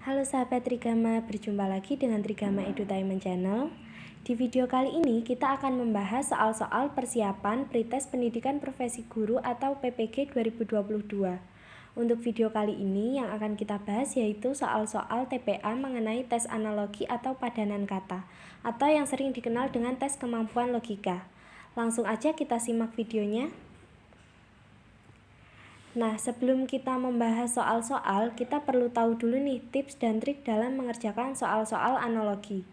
Halo sahabat Trigama, berjumpa lagi dengan Trigama Edutainment Channel. Di video kali ini kita akan membahas soal-soal persiapan pretest pendidikan profesi guru atau PPG 2022. Untuk video kali ini yang akan kita bahas yaitu soal-soal TPA mengenai tes analogi atau padanan kata, atau yang sering dikenal dengan tes kemampuan logika. Langsung aja kita simak videonya. Nah, sebelum kita membahas soal-soal, kita perlu tahu dulu nih tips dan trik dalam mengerjakan soal-soal analogi.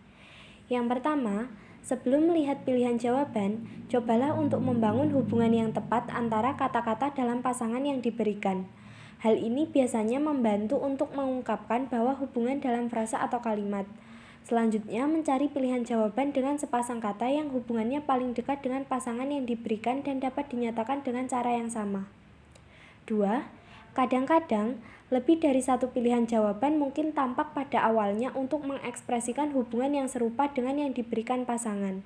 Yang pertama, sebelum melihat pilihan jawaban, cobalah untuk membangun hubungan yang tepat antara kata-kata dalam pasangan yang diberikan. Hal ini biasanya membantu untuk mengungkapkan bahwa hubungan dalam frasa atau kalimat. Selanjutnya, mencari pilihan jawaban dengan sepasang kata yang hubungannya paling dekat dengan pasangan yang diberikan dan dapat dinyatakan dengan cara yang sama. 2. Kadang-kadang, lebih dari satu pilihan jawaban mungkin tampak pada awalnya untuk mengekspresikan hubungan yang serupa dengan yang diberikan pasangan.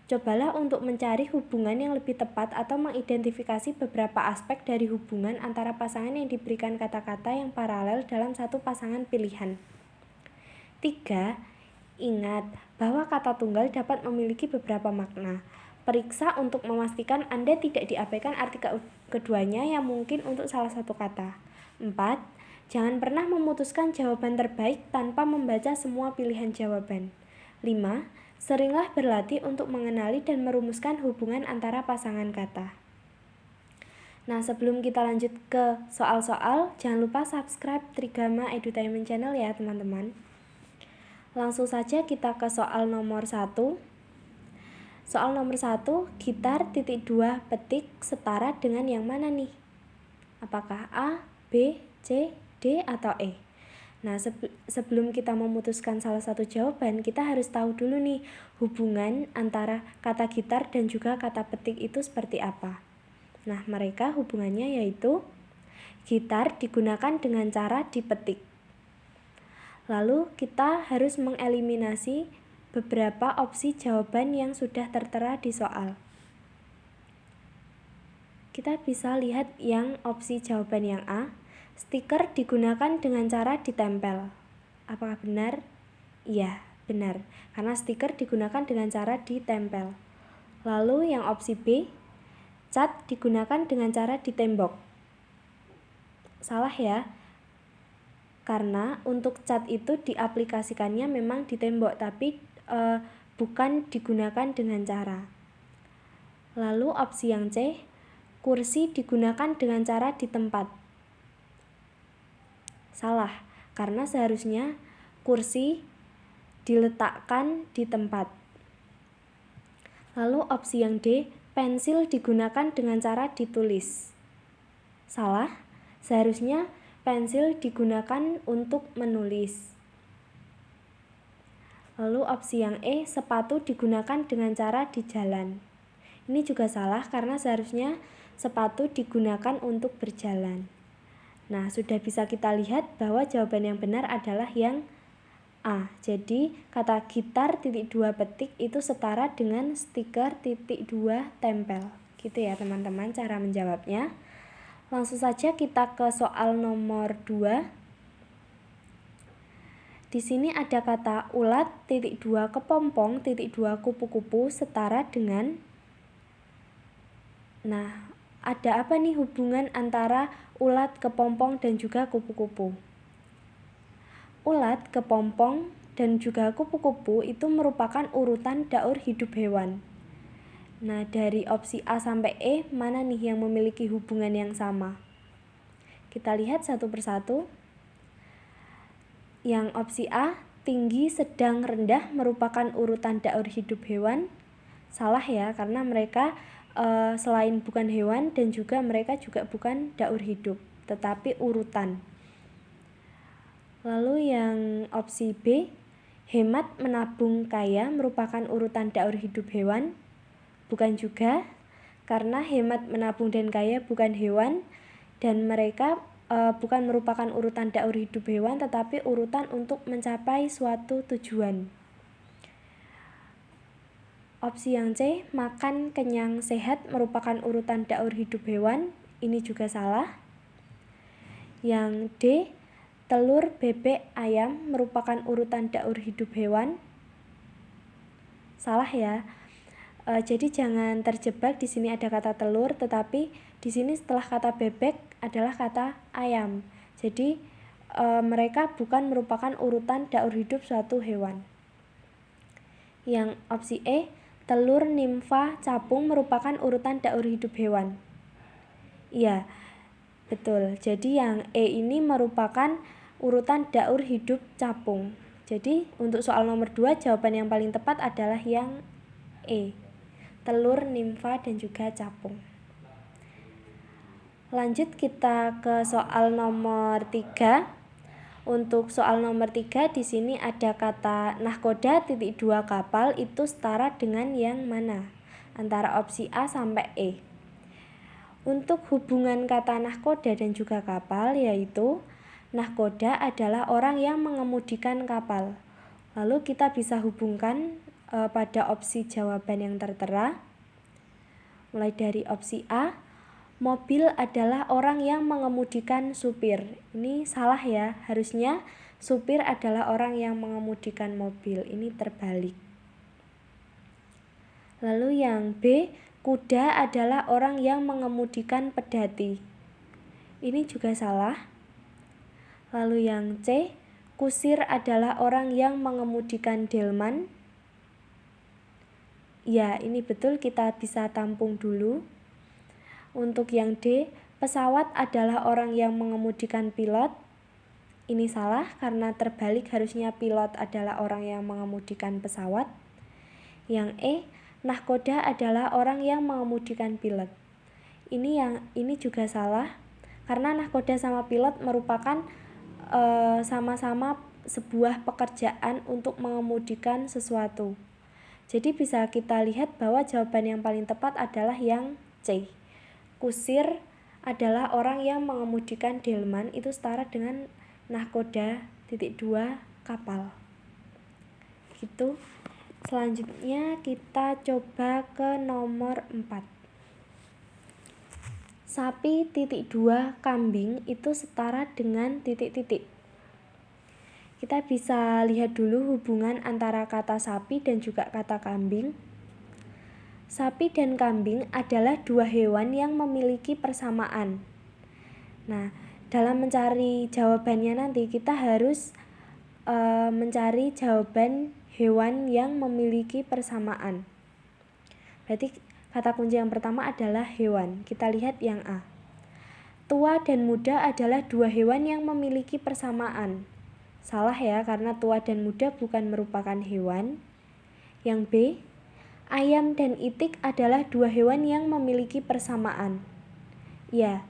Cobalah untuk mencari hubungan yang lebih tepat atau mengidentifikasi beberapa aspek dari hubungan antara pasangan yang diberikan kata-kata yang paralel dalam satu pasangan pilihan. 3. Ingat bahwa kata tunggal dapat memiliki beberapa makna. Periksa untuk memastikan Anda tidak diabaikan arti keduanya yang mungkin untuk salah satu kata. 4. Jangan pernah memutuskan jawaban terbaik tanpa membaca semua pilihan jawaban. 5. Seringlah berlatih untuk mengenali dan merumuskan hubungan antara pasangan kata. Nah, sebelum kita lanjut ke soal-soal, jangan lupa subscribe Trigama Edutainment Channel ya teman-teman. Langsung saja kita ke soal nomor 1. Soal nomor 1, gitar titik 2 petik setara dengan yang mana nih? Apakah A, B, C, D, atau E? Nah, sebelum kita memutuskan salah satu jawaban, kita harus tahu dulu nih hubungan antara kata gitar dan juga kata petik itu seperti apa. Nah, mereka hubungannya yaitu gitar digunakan dengan cara dipetik. Lalu kita harus mengeliminasi beberapa opsi jawaban yang sudah tertera di soal. Kita bisa lihat yang opsi jawaban yang A, stiker digunakan dengan cara ditempel. Apakah benar? Iya, benar, karena stiker digunakan dengan cara ditempel. Lalu yang opsi B, cat digunakan dengan cara ditembok. Salah ya, karena untuk cat itu diaplikasikannya memang di tembok, tapi bukan digunakan dengan cara. Lalu opsi yang C, kursi digunakan dengan cara di tempat. Salah, karena seharusnya kursi diletakkan di tempat. Lalu opsi yang D, pensil digunakan dengan cara ditulis. Salah, seharusnya pensil digunakan untuk menulis. Lalu opsi yang E, sepatu digunakan dengan cara di jalan. Ini juga salah karena seharusnya sepatu digunakan untuk berjalan. Nah, sudah bisa kita lihat bahwa jawaban yang benar adalah yang A. Jadi, kata gitar titik 2 petik itu setara dengan stiker titik 2 tempel. Gitu ya teman-teman cara menjawabnya. Langsung saja kita ke soal nomor 2. Di sini ada kata ulat titik 2 kepompong titik 2 kupu-kupu setara dengan. Nah, ada apa nih hubungan antara ulat, kepompong, dan juga kupu-kupu? Ulat, kepompong, dan juga kupu-kupu itu merupakan urutan daur hidup hewan. Nah, dari opsi A sampai E, mana nih yang memiliki hubungan yang sama? Kita lihat satu persatu. Yang opsi A, tinggi, sedang, rendah merupakan urutan daur hidup hewan. Salah ya, karena mereka selain bukan hewan dan juga mereka juga bukan daur hidup, tetapi urutan. Lalu yang opsi B, hemat, menabung, kaya merupakan urutan daur hidup hewan. Bukan juga, karena hemat, menabung, dan kaya bukan hewan dan mereka bukan merupakan urutan daur hidup hewan tetapi urutan untuk mencapai suatu tujuan. Opsi yang C, makan, kenyang, sehat merupakan urutan daur hidup hewan. Ini juga salah. Yang D, telur, bebek, ayam merupakan urutan daur hidup hewan? Salah ya. Jadi jangan terjebak, di sini ada kata telur, tetapi di sini setelah kata bebek adalah kata ayam. Jadi mereka bukan merupakan urutan daur hidup suatu hewan. Yang opsi E, telur, nimfa, capung merupakan urutan daur hidup hewan. Iya, betul. Jadi yang E ini merupakan urutan daur hidup capung. Jadi untuk soal nomor 2 jawaban yang paling tepat adalah yang E, telur, nimfa, dan juga capung. Lanjut kita ke soal nomor 3. Untuk soal nomor 3 di sini ada kata nahkoda (2) kapal itu setara dengan yang mana? Antara opsi A sampai E. Untuk hubungan kata nahkoda dan juga kapal yaitu nahkoda adalah orang yang mengemudikan kapal. Lalu kita bisa hubungkan pada opsi jawaban yang tertera. Mulai dari opsi A, mobil adalah orang yang mengemudikan supir. Ini salah ya, harusnya supir adalah orang yang mengemudikan mobil. Ini terbalik. Lalu yang B, kuda adalah orang yang mengemudikan pedati. Ini juga salah. Lalu yang C, kusir adalah orang yang mengemudikan delman. Ya, ini betul, kita bisa tampung dulu. Untuk yang D, pesawat adalah orang yang mengemudikan pilot. Ini salah karena terbalik, harusnya pilot adalah orang yang mengemudikan pesawat. Yang E, nahkoda adalah orang yang mengemudikan pilot. Ini juga salah karena nahkoda sama pilot merupakan sama-sama sebuah pekerjaan untuk mengemudikan sesuatu. Jadi bisa kita lihat bahwa jawaban yang paling tepat adalah yang C. Kusir adalah orang yang mengemudikan delman, itu setara dengan nahkoda (2) kapal. Gitu. Selanjutnya kita coba ke nomor 4. Sapi (2) kambing itu setara dengan titik-titik. Kita bisa lihat dulu hubungan antara kata sapi dan juga kata kambing. Sapi dan kambing adalah dua hewan yang memiliki persamaan. Nah, dalam mencari jawabannya nanti kita harus mencari jawaban hewan yang memiliki persamaan. Berarti kata kunci yang pertama adalah hewan. Kita lihat yang A. Tua dan muda adalah dua hewan yang memiliki persamaan. Salah ya, karena tua dan muda bukan merupakan hewan. Yang B, ayam dan itik adalah dua hewan yang memiliki persamaan. Ya,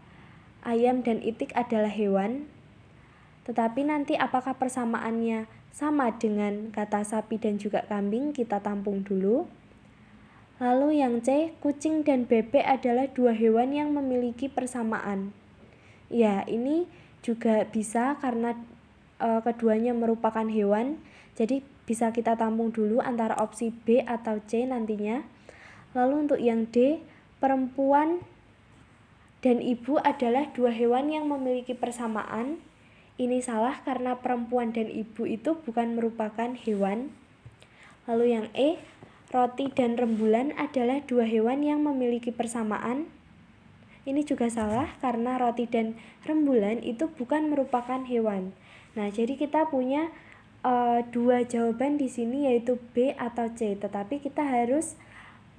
ayam dan itik adalah hewan. Tetapi nanti apakah persamaannya sama dengan kata sapi dan juga kambing? Kita tampung dulu. Lalu yang C, kucing dan bebek adalah dua hewan yang memiliki persamaan. Ya, ini juga bisa karena keduanya merupakan hewan, jadi bisa kita tampung dulu antara opsi B atau C nantinya. Lalu untuk yang D, perempuan dan ibu adalah dua hewan yang memiliki persamaan. Ini salah karena perempuan dan ibu itu bukan merupakan hewan. Lalu yang E, roti dan rembulan adalah dua hewan yang memiliki persamaan. Ini juga salah karena roti dan rembulan itu bukan merupakan hewan. Nah, jadi kita punya dua jawaban di sini yaitu B atau C, tetapi kita harus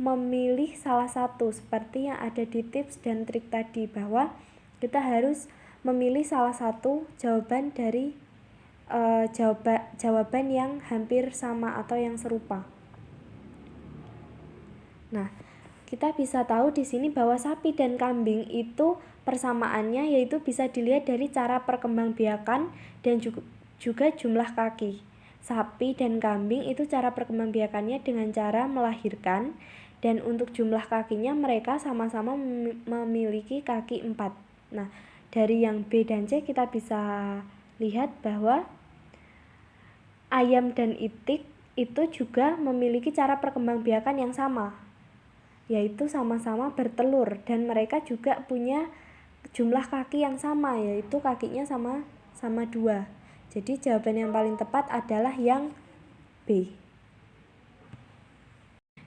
memilih salah satu seperti yang ada di tips dan trik tadi, bahwa kita harus memilih salah satu jawaban dari jawaban yang hampir sama atau yang serupa. Nah, kita bisa tahu di sini bahwa sapi dan kambing itu persamaannya yaitu bisa dilihat dari cara perkembangbiakan dan juga jumlah kaki. Sapi dan kambing itu cara perkembangbiakannya dengan cara melahirkan, dan untuk jumlah kakinya mereka sama-sama memiliki kaki 4. Nah, dari yang B dan C kita bisa lihat bahwa ayam dan itik itu juga memiliki cara perkembangbiakan yang sama, yaitu sama-sama bertelur, dan mereka juga punya jumlah kaki yang sama, yaitu kakinya sama sama 2. Jadi jawaban yang paling tepat adalah yang B.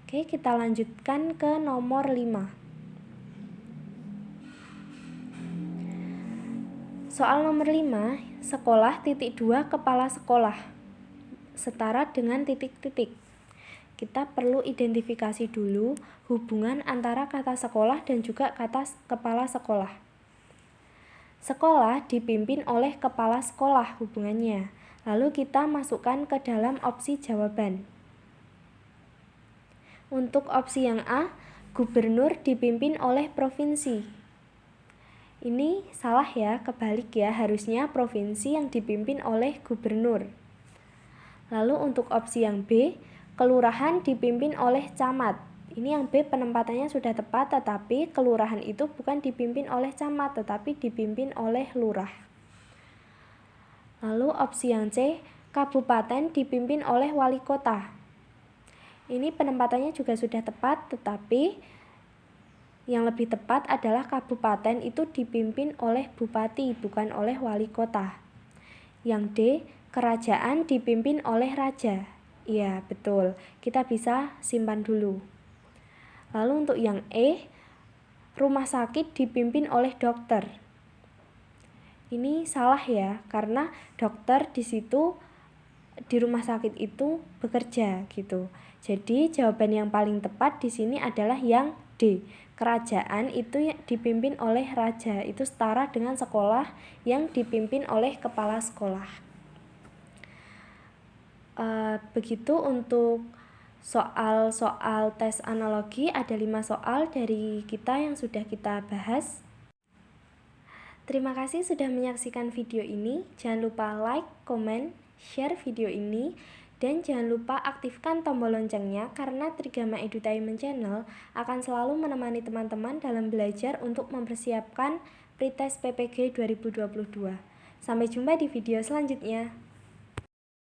Oke, kita lanjutkan ke nomor 5. Soal nomor 5, sekolah titik 2 kepala sekolah setara dengan titik-titik. Kita perlu identifikasi dulu hubungan antara kata sekolah dan juga kata kepala sekolah. Sekolah dipimpin oleh kepala sekolah hubungannya. Lalu kita masukkan ke dalam opsi jawaban. Untuk opsi yang A, gubernur dipimpin oleh provinsi. Ini salah ya, kebalik ya, harusnya provinsi yang dipimpin oleh gubernur. Lalu untuk opsi yang B, kelurahan dipimpin oleh camat. Ini yang B penempatannya sudah tepat, tetapi kelurahan itu bukan dipimpin oleh camat, tetapi dipimpin oleh lurah. Lalu opsi yang C, kabupaten dipimpin oleh wali kota. Ini penempatannya juga sudah tepat, tetapi yang lebih tepat adalah kabupaten itu dipimpin oleh bupati, bukan oleh wali kota. Yang D, kerajaan dipimpin oleh raja. Iya, betul. Kita bisa simpan dulu. Lalu untuk yang E, rumah sakit dipimpin oleh dokter. Ini salah ya, karena dokter di situ di rumah sakit itu bekerja gitu. Jadi jawaban yang paling tepat di sini adalah yang D. Kerajaan itu dipimpin oleh raja. Itu setara dengan sekolah yang dipimpin oleh kepala sekolah. Begitu untuk soal-soal tes analogi, ada 5 soal dari kita yang sudah kita bahas. Terima kasih sudah menyaksikan video ini. Jangan lupa like, komen, share video ini, dan jangan lupa aktifkan tombol loncengnya karena Trigama Edutainment Channel akan selalu menemani teman-teman dalam belajar untuk mempersiapkan pretest PPG 2022. Sampai jumpa di video selanjutnya.